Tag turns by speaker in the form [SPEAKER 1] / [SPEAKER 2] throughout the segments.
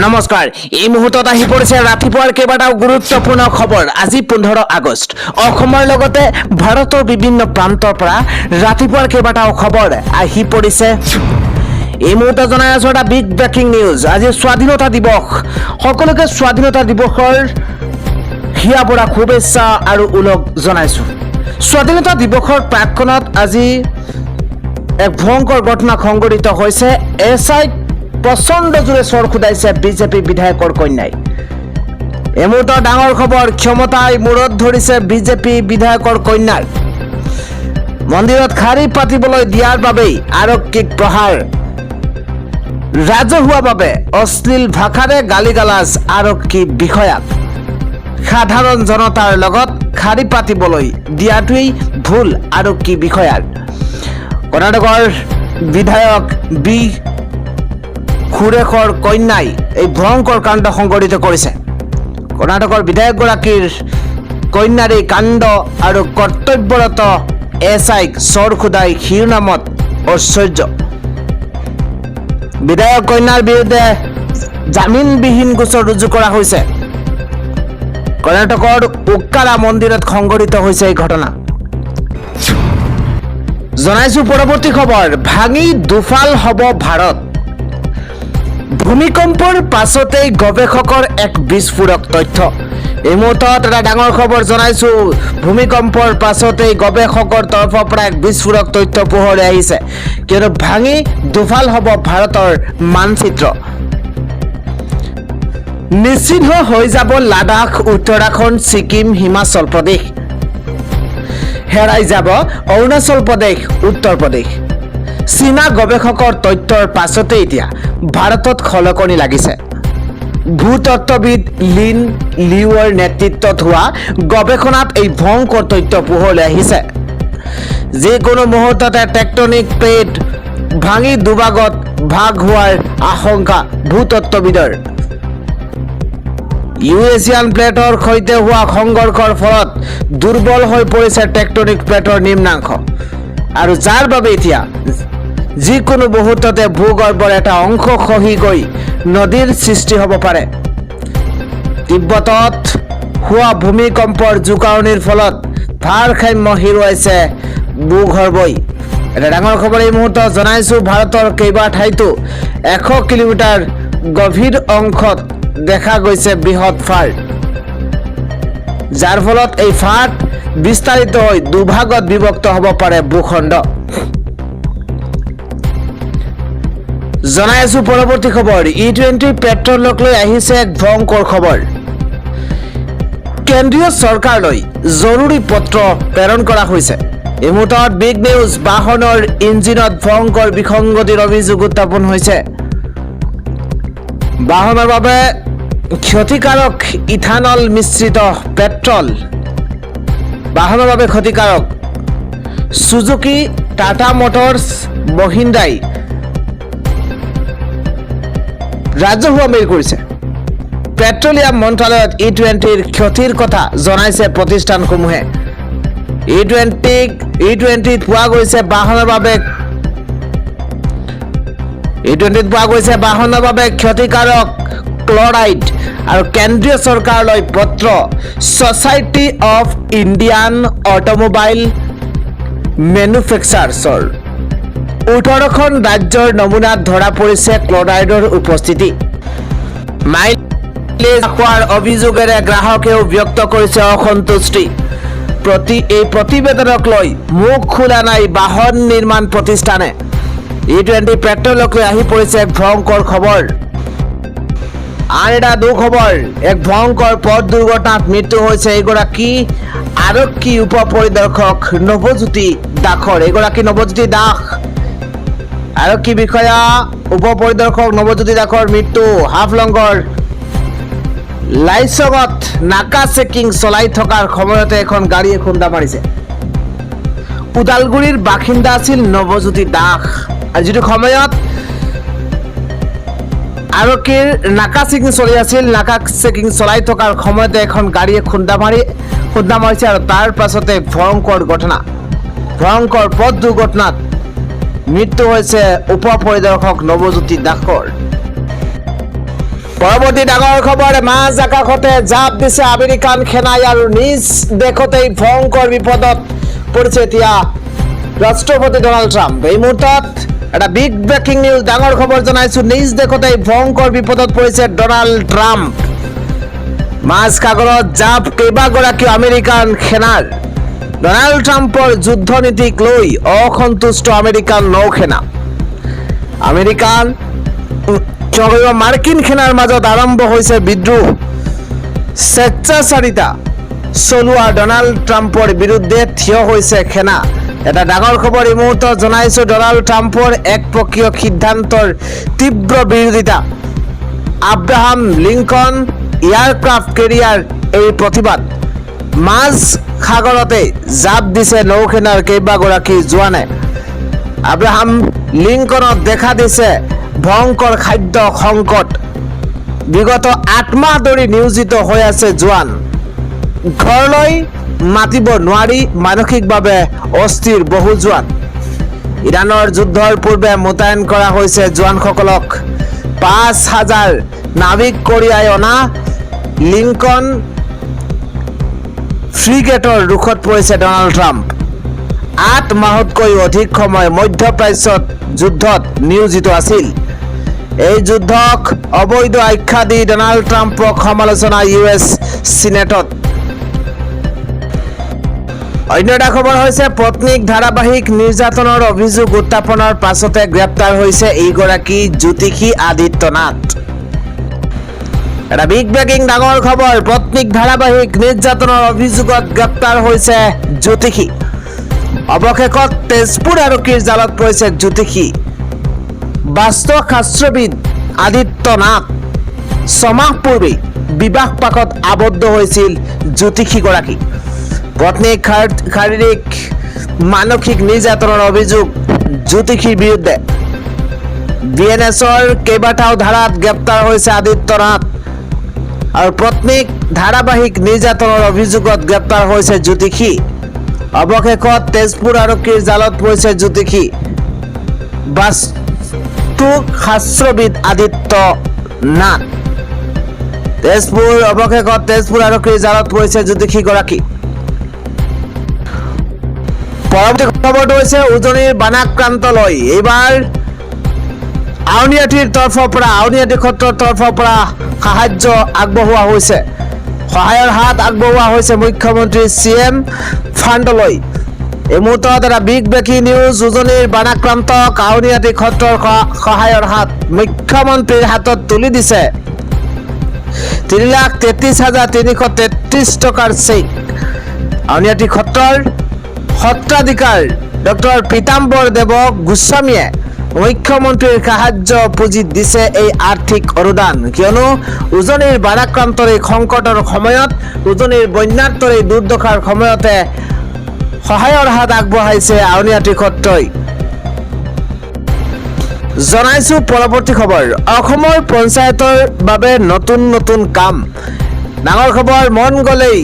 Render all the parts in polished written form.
[SPEAKER 1] নমস্কাৰ এই মুহূৰ্তত আহি পৰিছে ৰাতিপুৱাৰ কেইবাটাও গুৰুত্বপূৰ্ণ খবৰ। আজি 15 আগষ্ট অসমৰ লগতে ভাৰতৰ বিভিন্ন প্ৰান্তৰ পৰা ৰাতিপুৱাৰ কেইবাটাও খবৰ আহি পৰিছে। এই মুহূৰ্তত জনাই আছো এটা বিগ ব্ৰেকিং নিউজ। আজি স্বাধীনতা দিৱস। সকলোকে স্বাধীনতা দিৱসৰ হিয়া বৰা শুভেচ্ছা আৰু উলগ জনাইছো। স্বাধীনতা দিৱসৰ প্ৰাকক্ষণত আজি এক ভয়ংকৰ ঘটনা সংঘটিত হৈছে। এছআই প্ৰচণ্ড জোৰে চৰ খুদাইছে বিজেপি বিধায়কৰ কন্যাই। এই মুহূৰ্তৰ ডাঙৰ খবৰ, ক্ষমতাই মূৰত ধৰিছে বিজেপি বিধায়কৰ কন্যাৰ। মন্দিৰত শাৰী পাতিবলৈ দিয়াৰ বাবেই আৰক্ষীক প্ৰহাৰ। ৰাজহুৱাভাৱে অশ্লীল ভাষাৰে গালিগালাজ আৰক্ষী বিষয়াক। সাধাৰণ জনতাৰ লগত শাৰী পাতিবলৈ দিয়াটোৱেই ভুল আৰক্ষী বিষয়াৰ। কৰ্ণাটকৰ বিধায়ক বি সুৰেশৰ কন্যাই এই ভয়ংকৰ কাণ্ড সংঘটিত কৰিছে। কৰ্ণাটকৰ বিধায়কগৰাকীৰ কন্যাৰ এই কাণ্ড আৰু কৰ্তব্যৰত এছআইক চৰ খুদাই শিৰোনামত ঐশ্বৰ্য। বিধায়ক কন্যাৰ বিৰুদ্ধে জামিনবিহীন গোচৰ ৰুজু কৰা হৈছে। কৰ্ণাটকৰ উক্কাৰা মন্দিৰত সংঘটিত হৈছে এই ঘটনা। জনাইছো পৰৱৰ্তী খবৰ, ভাঙি দুফাল হ'ব ভাৰত। ভূমিকম্পৰ পাছতেই গৱেষকৰ এক বিস্ফোৰক তথ্য। এই মুহূৰ্তত এটা ডাঙৰ খবৰ জনাইছো। ভূমিকম্পৰ পাছতেই গৱেষকৰ তৰফৰ পৰা এক বিস্ফোৰক তথ্য পোহৰলৈ আহিছে। কিয়নো ভাঙি দুফাল হ'ব ভাৰতৰ মানচিত্ৰ। নিশ্চিহ্ন হৈ যাব লাডাখ, উত্তৰাখণ্ড, ছিকিম, হিমাচল প্ৰদেশ। হেৰাই যাব অৰুণাচল প্ৰদেশ, উত্তৰ প্ৰদেশ। চীনা গৱেষকৰ তথ্যৰ পাছতে এতিয়া ভাৰতত খলকনি লাগিছে। ভূতত্ত্ববিদ লিন লিউৰ নেতৃত্বত হোৱা গৱেষণাত এই ভয়ংকৰ তথ্য পোহৰলৈ আহিছে। যিকোনো মুহূৰ্ততে টেকটনিক প্লেট ভাঙি দুভাগত ভাগ হোৱাৰ আশংকা ভূতত্ত্ববিদৰ। ইউৰেছিয়ান প্লেটৰ সৈতে হোৱা সংঘৰ্ষৰ ফলত দুৰ্বল হৈ পৰিছে টেকটনিক প্লেটৰ নিম্নাংশ, আৰু যাৰ বাবে এতিয়া যিকোনো মুহূৰ্ততে ভূগৰ্ভৰ এটা অংশ খহি গৈ নদীৰ সৃষ্টি হ'ব পাৰে। তিব্বতত হোৱা ভূমিকম্পৰ জোকাৰণিৰ ফলত ভাৰসাম্য হেৰুৱাইছে ভূগৰ্ভই। এটা ডাঙৰ খবৰ এই মুহূৰ্তত জনাইছো। ভাৰতৰ কেইবা ঠাইতো 100 কিলোমিটাৰ গভীৰ অংশত দেখা গৈছে বৃহৎ ফাট, যাৰ ফলত এই ফাট বিস্তাৰিত হৈ দুভাগত বিভক্ত হ'ব পাৰে ভূখণ্ড। জনাই আছো পৰৱৰ্তী খবৰ, E20 পেট্ৰলক লৈ আহিছে এক ভয়ংকৰ খবৰ। কেন্দ্ৰীয় চৰকাৰলৈ জৰুৰী পত্ৰ প্ৰেৰণ কৰা হৈছে। এই মুহূৰ্তত বিগ নিউজ, বাহনৰ ইঞ্জিনত ভয়ংকৰ বিসংগতিৰ অভিযোগ উত্থাপন হৈছে। বাহনৰ বাবে ক্ষতিকাৰক ইথানল মিশ্ৰিত পেট্ৰল বাহনৰ বাবে ক্ষতিকাৰক। সুজুকি, টাটা মটৰ্ছ, মহিন্দ্ৰাই ৰাজহুৱা মেইল কৰিছে। পেট্ৰলিয়াম মন্ত্ৰালয়ত E20ৰ ক্ষতিৰ কথা জনাইছে প্ৰতিষ্ঠানসমূহে। E20ত পোৱা গৈছে বাহনৰ বাবে ক্ষতিকাৰক ক্লৰাইড আৰু কেন্দ্ৰীয় চৰকাৰলৈ পত্ৰ। ছ'চাইটি অফ ইণ্ডিয়ান অট'মোবাইল মেনুফেকচাৰ্ছৰ 18খন ৰাজ্যৰ নমুনাত ধৰা পৰিছে ক্লৰাইডৰ উপস্থিতি। মাইলেজ খোৱাৰ অভিযোগেৰে গ্ৰাহকেও ব্যক্ত কৰিছে অসন্তুষ্টি। এই প্ৰতিবেদনক লৈ মুখ খোলা নাই বাহন নিৰ্মাণ প্ৰতিষ্ঠানে। E20 পেট্ৰলক লৈ আহি পৰিছে এক ভয়ংকৰ খবৰ। আন এটা দুখবৰ, এক ভয়ংকৰ পথ দুৰ্ঘটনাত মৃত্যু হৈছে এগৰাকী আৰক্ষী উপ পৰিদৰ্শক নৱজ্যোতি দাসৰ। এগৰাকী নৱজ্যোতি দাস আৰক্ষী বিষয়া উপ পৰিদৰ্শক নৱজ্যোতি দাসৰ মৃত্যু। হাফলঙৰ লাইচঙত নাকা চেকিং চলাই থকাৰ সময়তে এখন গাড়ীয়ে খুন্দা মাৰিছে। ওদালগুৰিৰ বাসিন্দা আছিল নৱজ্যোতি দাস। আৰু যিটো সময়ত আৰক্ষীৰ নাকা চেকিং চলি আছিল, নাকা চেকিং চলাই থকাৰ সময়তে এখন গাড়ীয়ে খুন্দা মাৰিছে। আৰু তাৰ পাছতে ভয়ংকৰ পথ দুৰ্ঘটনাত মৃত্যু হৈছে উপ পৰিদৰ্শক নৱজ্যোতি দাসৰ। পৰৱৰ্তী ডাঙৰ খবৰ, মাজ আকাশতে জাপ দিছে আমেৰিকান সেনাই আৰু নিজ দেশতেই ভয়ংকৰ বিপদত পৰিছে এতিয়া ৰাষ্ট্ৰপতি ডনাল্ড ট্ৰাম্প। এই মুহূৰ্তত এটা বিগ ব্ৰেকিং নিউজ, ডাঙৰ খবৰ জনাইছো। নিজ দেশতেই ভয়ংকৰ বিপদত পৰিছে ডনাল্ড ট্ৰাম্প। মাজ সাগৰত জাপ কেইবাগৰাকীও আমেৰিকান সেনাৰ। ডনাল্ড ট্ৰাম্পৰ যুদ্ধ নীতিক লৈ অসন্তুষ্ট আমেৰিকান নৌসেনা। মাৰ্কিন সেনাৰ মাজত আৰম্ভ হৈছে বিদ্ৰোহ। স্বেচ্ছাচাৰিতা চলোৱা ডনাল্ড ট্ৰাম্পৰ বিৰুদ্ধে থিয় হৈছে সেনা। এটা ডাঙৰ খবৰ এই মুহূৰ্তত জনাইছো। ডনাল্ড ট্ৰাম্পৰ একপক্ষীয় সিদ্ধান্তৰ তীব্ৰ বিৰোধিতা। আব্ৰাহাম লিংকন এয়াৰক্ৰাফ্ট কেৰিয়াৰ এই প্ৰতিবাদ। মাজ সাগৰতে জাপ দিছে নৌসেনাৰ কেইবাগৰাকী জোৱানে। আব্ৰাহাম লিংকনত দেখা দিছে ভয়ংকৰ খাদ্য সংকট। বিগত 8 মাহ ধৰি নিয়োজিত হৈ আছে জোৱান। ঘৰলৈ মাতিব নোৱাৰি মানসিকভাৱে অস্থিৰ বহু জোৱান। ইৰাণৰ যুদ্ধৰ পূৰ্বে মোতায়েন কৰা হৈছে জোৱানসকলক। 5,000 নাবিক কঢ়িয়াই অনা লিংকন ফ্ৰিগেটৰ ৰুখত পৰিছে ডনাল্ড ট্ৰাম্প। 8 মাহতকৈ অধিক সময় মধ্যপ্ৰাচ্যত যুদ্ধত নিয়োজিত আছিল। এই যুদ্ধক অবৈধ আখ্যা দি ডনাল্ড ট্ৰাম্পক সমালোচনা US চিনেটত। অন্য এটা খবৰ হৈছে পত্নীক ধাৰাবাহিক নিৰ্যাতনৰ অভিযোগ উত্থাপনৰ পাছতে গ্ৰেপ্তাৰ হৈছে এইগৰাকী জ্যোতিষী আদিত্য নাথ। এটা বিগ ব্ৰেকিং ডাঙৰ খবৰ, পত্নীক ধাৰাবাহিক নিৰ্যাতনৰ অভিযোগত গ্ৰেপ্তাৰ হৈছে জ্যোতিষী। অৱশেষত তেজপুৰ আৰক্ষীৰ জালত পৰিছে জ্যোতিষী। বাস্তুশাস্ত্ৰবিদ আদিত্য নাথ 6 মাহ পূৰ্বে বিবাহ পাশত আবদ্ধ হৈছিল জ্যোতিষীগৰাকী। পত্নীক শাৰীৰিক মানসিক নিৰ্যাতনৰ অভিযোগ জ্যোতিষীৰ বিৰুদ্ধে। BNSৰ কেইবাটাও ধাৰাত গ্ৰেপ্তাৰ হৈছে আদিত্য নাথ আৰু পত্নীক ধাৰাবাহিক নিৰ্যাতনৰ অভিযোগত গ্ৰেপ্তাৰ হৈছে জ্যোতিষী। অৱশেষত তেজপুৰ আৰক্ষীৰ জালত পৰিছে জ্যোতিষী। বাস্তুশাস্ত্ৰবিদ আদিত্য নাথ। অৱশেষত তেজপুৰ আৰক্ষীৰ জালত পৰিছে জ্যোতিষীগৰাকী। পৰৱৰ্তী খবৰটো হৈছে উজনিৰ বানাক্ৰান্তলৈ এইবাৰ আউনীআটীৰ তৰফৰ পৰা, আউনীআটী সত্ৰৰ তৰফৰ পৰা সাহায্য আগবঢ়োৱা হৈছে। সহায়ৰ হাত আগবঢ়োৱা হৈছে মুখ্যমন্ত্ৰী CM ফাণ্ডলৈ। এই মুহূৰ্তত এটা বিগ ব্ৰেকিং নিউজ, উজনিৰ বানাক্ৰান্তক আউনীআটী সত্ৰৰ সহায়ৰ হাত মুখ্যমন্ত্ৰীৰ হাতত তুলি দিছে 3,33,333 টকাৰ চেক। আউনীআটী সত্ৰৰ সত্ৰাধিকাৰ ডক্টৰ পীতাম্বৰ দেৱ গোস্বামীয়ে মুখ্যমন্ত্ৰীৰ সাহায্য পুঁজিত দিছে এই আৰ্থিক অনুদান। কিয়নো উজনিৰ বানাক্ৰান্তৰ এই সংকটৰ সময়ত, উজনিৰ বন্যাৰ্তৰ এই দুৰ্দশাৰ সময়তে সহায়ৰ হাত আগবঢ়াইছে আউনীআটী সত্ৰই। জনাইছো পৰৱৰ্তী খবৰ, অসমৰ পঞ্চায়তৰ বাবে নতুন নতুন কাম। ডাঙৰ খবৰ, মন গ'লেই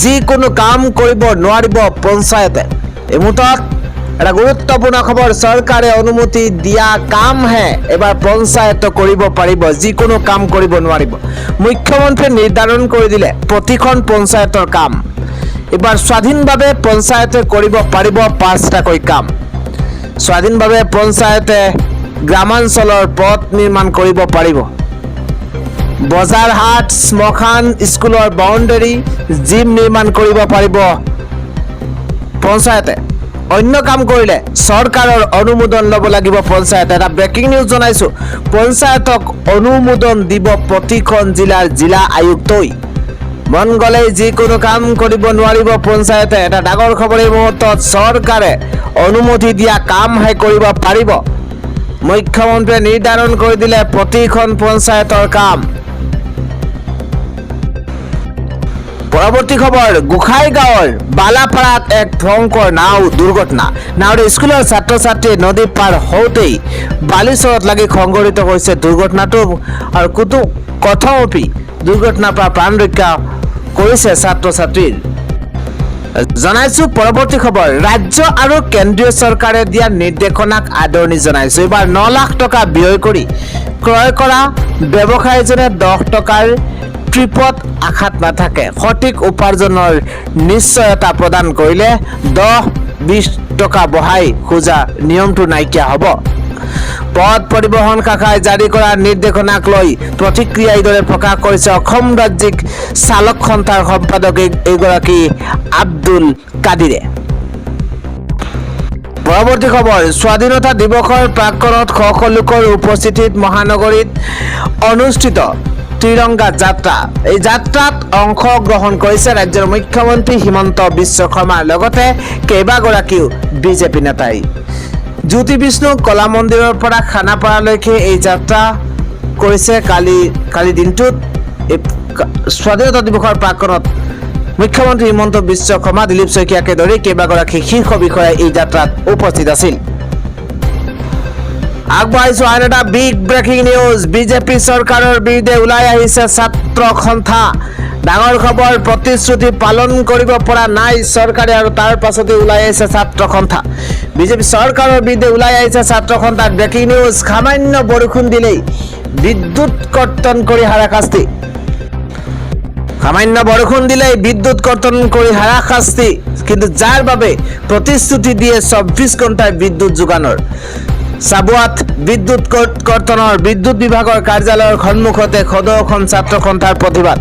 [SPEAKER 1] যিকোনো কাম কৰিব নোৱাৰিব পঞ্চায়তে। এই মুহূৰ্তত এটা গুৰুত্বপূৰ্ণ খবৰ, চৰকাৰে অনুমতি দিয়া কামহে এবাৰ পঞ্চায়ত কৰিব পাৰিব, যিকোনো কাম কৰিব নোৱাৰিব। মুখ্যমন্ত্ৰীয়ে নিৰ্ধাৰণ কৰি দিলে প্ৰতিখন পঞ্চায়তৰ কাম এবাৰ স্বাধীনভাৱে পঞ্চায়তে কৰিব পাৰিব 5টাকৈ কাম। স্বাধীনভাৱে পঞ্চায়তে গ্ৰামাঞ্চলৰ পথ নিৰ্মাণ কৰিব পাৰিব। বজাৰ হাট, শ্মশান, স্কুলৰ বাউণ্ডেৰী, জিম নিৰ্মাণ কৰিব পাৰিব পঞ্চায়তে। অন্য কাম কৰিলে চৰকাৰৰ অনুমোদন ল'ব লাগিব পঞ্চায়তে। এটা ব্ৰেকিং নিউজ জনাইছো, পঞ্চায়তক অনুমোদন দিব প্ৰতিখন জিলাৰ জিলা আয়ুক্তই। মন গ'লেই যিকোনো কাম কৰিব নোৱাৰিব পঞ্চায়তে। এটা ডাঙৰ খবৰ এই মুহূৰ্তত, চৰকাৰে অনুমতি দিয়া কামহে কৰিব পাৰিব। মুখ্যমন্ত্ৰীয়ে নিৰ্ধাৰণ কৰি দিলে প্ৰতিখন পঞ্চায়তৰ কাম। পৰৱৰ্তী খবৰ, গোসাইগাঁৱৰ বালাপাৰাত এক ভয়ংকৰ নাও দুৰ্ঘটনা। নাওৰে স্কুলৰ ছাত্ৰ ছাত্ৰীয়ে নদী পাৰ হওঁতেই বালিচৰত লাগি সংঘটিত হৈছে দুৰ্ঘটনাটো আৰু কথমপি দুৰ্ঘটনাৰ পৰা প্ৰাণ ৰক্ষা কৰিছে ছাত্ৰ ছাত্ৰীৰ। জনাইছো পৰৱৰ্তী খবৰ ৰাজ্য আৰু কেন্দ্ৰীয় চৰকাৰে দিয়া নিৰ্দেশনাক আদৰণি জনাইছো এবাৰ 9 লাখ টকা ব্যয় কৰি ক্ৰয় কৰা ব্যৱসায়ীজনে 10 টকাৰ ট্ৰিপত আঘাত নাথাকে সঠিক উপাৰ্জনৰ নিশ্চয়তা প্ৰদান কৰিলে 10-20 টকা বঢ়াই খোজা নিয়মটো নাইকিয়া হ'ব পথ পৰিবহণ শাখাই জাৰি কৰা নিৰ্দেশনাক লৈ প্ৰতিক্ৰিয়া এইদৰে প্ৰকাশ কৰিছে অসম ৰাজ্যিক চালক সন্থাৰ সম্পাদক এগৰাকী আব্দুল কাদিৰে পৰৱৰ্তী খবৰ স্বাধীনতা দিৱসৰ প্ৰাক্কলত শ শ লোকৰ উপস্থিতিত মহানগৰীত অনুষ্ঠিত ত্ৰিৰংগা যাত্ৰা এই যাত্ৰাত অংশগ্ৰহণ কৰিছে ৰাজ্যৰ মুখ্যমন্ত্ৰী হিমন্ত বিশ্ব শৰ্মাৰ লগতে কেইবাগৰাকীও বিজেপি নেতাই জ্যোতি বিষ্ণু কলা মন্দিৰৰ পৰা খানাপাৰালৈকে এই যাত্ৰা কৰিছে কালি দিনটোত স্বাধীনতা দিৱসৰ প্ৰাক্কলত মুখ্যমন্ত্ৰী হিমন্ত বিশ্ব শৰ্মা দিলীপ শইকীয়াকে ধৰি কেইবাগৰাকী শীৰ্ষ বিষয়া এই যাত্ৰাত উপস্থিত আছিল আগবাঢ়িছো আন এটা বিগ ব্ৰেকিং নিউজ বিজেপি চৰকাৰৰ বিৰুদ্ধে ওলাই আহিছে ছাত্ৰ সন্থা ডাঙৰ খবৰ প্ৰতিশ্ৰুতি পালন কৰিব পৰা নাই চৰকাৰে আৰু তাৰ পাছতে ওলাই আহিছে ছাত্ৰ সন্থা বিজেপি চৰকাৰৰ বিৰুদ্ধে ওলাই আহিছে ছাত্ৰ সন্থাৰ ব্ৰেকিং নিউজ সামান্য বৰষুণ দিলেই বিদ্যুৎ কৰ্তন কৰি হাৰাশাস্তি সামান্য বৰষুণ দিলেই বিদ্যুৎ কৰ্তন কৰি হাৰাশাস্তি কিন্তু যাৰ বাবে প্ৰতিশ্ৰুতি দিয়ে 24 ঘণ্টাৰ বিদ্যুৎ যোগানৰ সাবুৱাত বিদ্যুৎ কৰ্তনৰ বিদ্যুৎ বিভাগৰ কাৰ্যালয়ৰ সন্মুখতে সদৌখন ছাত্ৰ সন্থাৰ প্ৰতিবাদ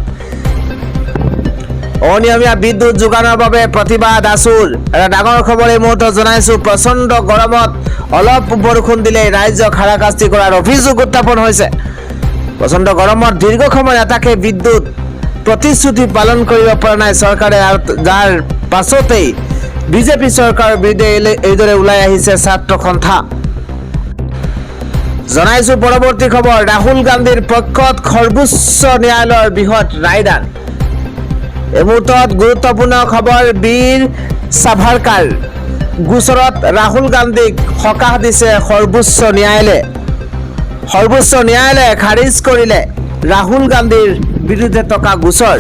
[SPEAKER 1] অনিয়মীয়া বিদ্যুৎ যোগানৰ বাবে প্ৰতিবাদ আছুৰ এটা ডাঙৰ খবৰ এই মুহূৰ্তত জনাইছো প্ৰচণ্ড গৰমত অলপ বৰষুণ দিলেই ৰাইজক হাৰাশাস্তি কৰাৰ অভিযোগ উত্থাপন হৈছে প্ৰচণ্ড গৰমত দীৰ্ঘ সময় এটাকে বিদ্যুৎ প্ৰতিশ্ৰুতি পালন কৰিব পৰা নাই চৰকাৰে আৰু যাৰ পাছতেই বিজেপি চৰকাৰৰ বিৰুদ্ধে এইদৰে ওলাই আহিছে ছাত্ৰ সন্থা জনাইছো পৰৱৰ্তী খবৰ ৰাহুল গান্ধীৰ পক্ষত সৰ্বোচ্চ ন্যায়ালয়ৰ বৃহৎ ৰায়দান এই মুহূৰ্তত গুৰুত্বপূৰ্ণ খবৰ বীৰ সাভাৰকাৰ গোচৰত ৰাহুল গান্ধীক সকাহ দিছে সৰ্বোচ্চ ন্যায়ালয়ে খাৰিজ কৰিলে ৰাহুল গান্ধীৰ বিৰুদ্ধে থকা গোচৰ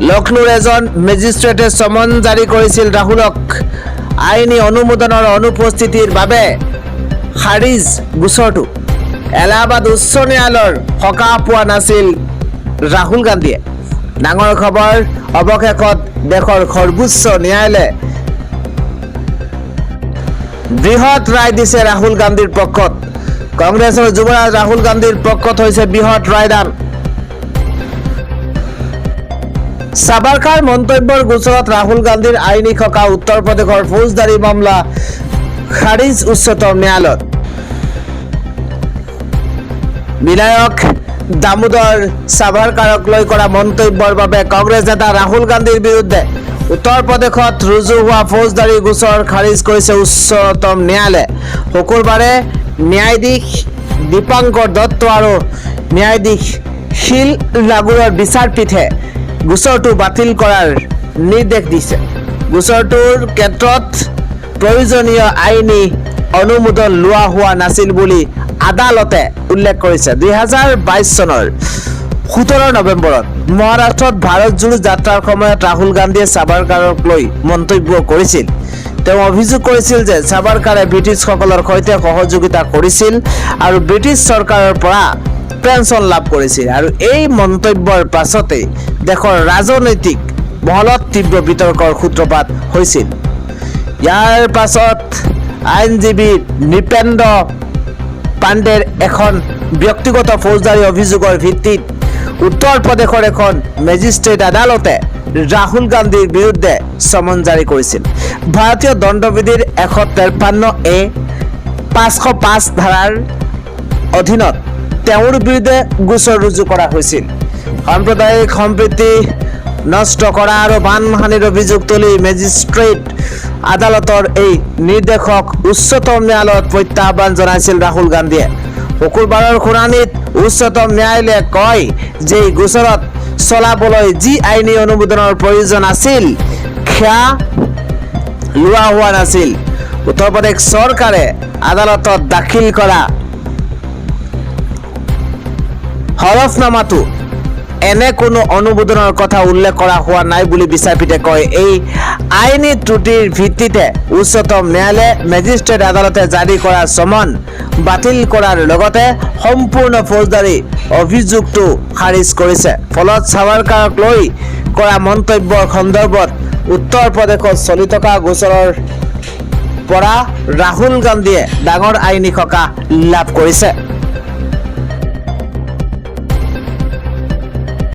[SPEAKER 1] লক্ষ্ণৌৰ এজন মেজিষ্ট্ৰেটে সমন জাৰি কৰিছিল ৰাহুলক আইনী অনুমোদনৰ অনুপস্থিতিৰ বাবে খাৰিজ গোচৰটো এলাহাবাদ উচ্চ ন্যায়ালয়ৰ সকাহ পোৱা নাছিল ৰাহুল গান্ধীয়ে ডাঙৰ খবৰ অৱশেষত দেশৰ সৰ্বোচ্চ ন্যায়ালয়ে বৃহৎ ৰায় দিছে ৰাহুল গান্ধীৰ পক্ষত কংগ্ৰেছৰ যুৱৰাজ ৰাহুল গান্ধীৰ পক্ষত হৈছে বৃহৎ ৰায়দান সাভাৰকাৰ মন্তব্যৰ গোচৰত ৰাহুল গান্ধীৰ আইনী সকাহ উত্তৰ প্ৰদেশৰ ফৌজদাৰী মামলা খাৰিজ উচ্চতম ন্যায়ালয়ত বিধায়ক দামোদৰ সাভাৰকাৰক লৈ কৰা মন্তব্যৰ বাবে কংগ্ৰেছ নেতা ৰাহুল গান্ধীৰ বিৰুদ্ধে উত্তৰ প্ৰদেশত ৰুজু হোৱা ফৌজদাৰী গোচৰ খাৰিজ কৰিছে উচ্চতম ন্যায়ালয়ে শুকুৰবাৰে ন্যায়াধীশ দীপাংকৰ দত্ত আৰু ন্যায়াধীশ শিল লাগুৰৰ বিচাৰপীঠে গোচৰটো বাতিল কৰাৰ নিৰ্দেশ দিছে গোচৰটোৰ ক্ষেত্ৰত প্ৰয়োজনীয় আইনী অনুমোদন লোৱা হোৱা নাছিল বুলি আদালতে উল্লেখ কৰিছে 2022 চনৰ 17 নৱেম্বৰত মহাৰাষ্ট্ৰত ভাৰত জোড়ো যাত্ৰাৰ সময়ত ৰাহুল গান্ধীয়ে সাভাৰকাৰক লৈ মন্তব্য কৰিছিল তেওঁ অভিযোগ কৰিছিল যে সাভাৰকাৰে ব্ৰিটিছসকলৰ সৈতে সহযোগিতা কৰিছিল আৰু ব্ৰিটিছ চৰকাৰৰ পৰা পেঞ্চন লাভ কৰিছিল আৰু এই মন্তব্যৰ পাছতে দেশৰ ৰাজনৈতিক মহলত তীব্ৰ বিতৰ্কৰ সূত্ৰপাত হৈছিল ইয়াৰ পাছত আইনজীৱী নৃপেন্দ্ৰ পাণ্ডেৰ এখন ব্যক্তিগত ফৌজদাৰী অভিযোগৰ ভিত্তিত উত্তৰ প্ৰদেশৰ এখন মেজিষ্ট্ৰেট আদালতে ৰাহুল গান্ধীৰ বিৰুদ্ধে সমন জাৰি কৰিছিল ভাৰতীয় দণ্ডবিধিৰ 153A 505 ধাৰাৰ অধীনত তেওঁৰ বিৰুদ্ধে গোচৰ ৰুজু কৰা হৈছিল সাম্প্ৰদায়িক সম্প্ৰীতি নষ্ট কৰা আৰু বানহানিৰ অভিযোগ তুলি মেজিষ্ট্ৰেট আদালতৰ এই নিৰ্দেশক উচ্চতম ন্যায়ালয়ত প্ৰত্যাহ্বান জনাইছিল ৰাহুল গান্ধীয়ে শুকুৰবাৰৰ শুনানিত উচ্চতম ন্যায়ালয়ে কয় যে এই গোচৰত চলাবলৈ যি আইনী অনুমোদনৰ প্ৰয়োজন আছিল সেয়া লোৱা হোৱা নাছিল উত্তৰ প্ৰদেশ চৰকাৰে আদালতত দাখিল কৰা হলফনামাটো এনে কোনো অনুমোদনৰ কথা উল্লেখ কৰা হোৱা নাই বুলি বিচাৰপীঠে কয়। এই আইনী ত্ৰুটিৰ ভিত্তিতে উচ্চতম ন্যায়ালয়ে মেজিষ্ট্ৰেট আদালতে জাৰি কৰা চমন বাতিল কৰাৰ লগতে সম্পূৰ্ণ ফৌজদাৰী অভিযোগটো খাৰিজ কৰিছে। ফলত সাৱাৰকাৰক লৈ কৰা মন্তব্যৰ সন্দৰ্ভত উত্তৰ প্ৰদেশত চলি থকা গোচৰৰ পৰা ৰাহুল গান্ধীয়ে ডাঙৰ আইনী সকাহ লাভ কৰিছে।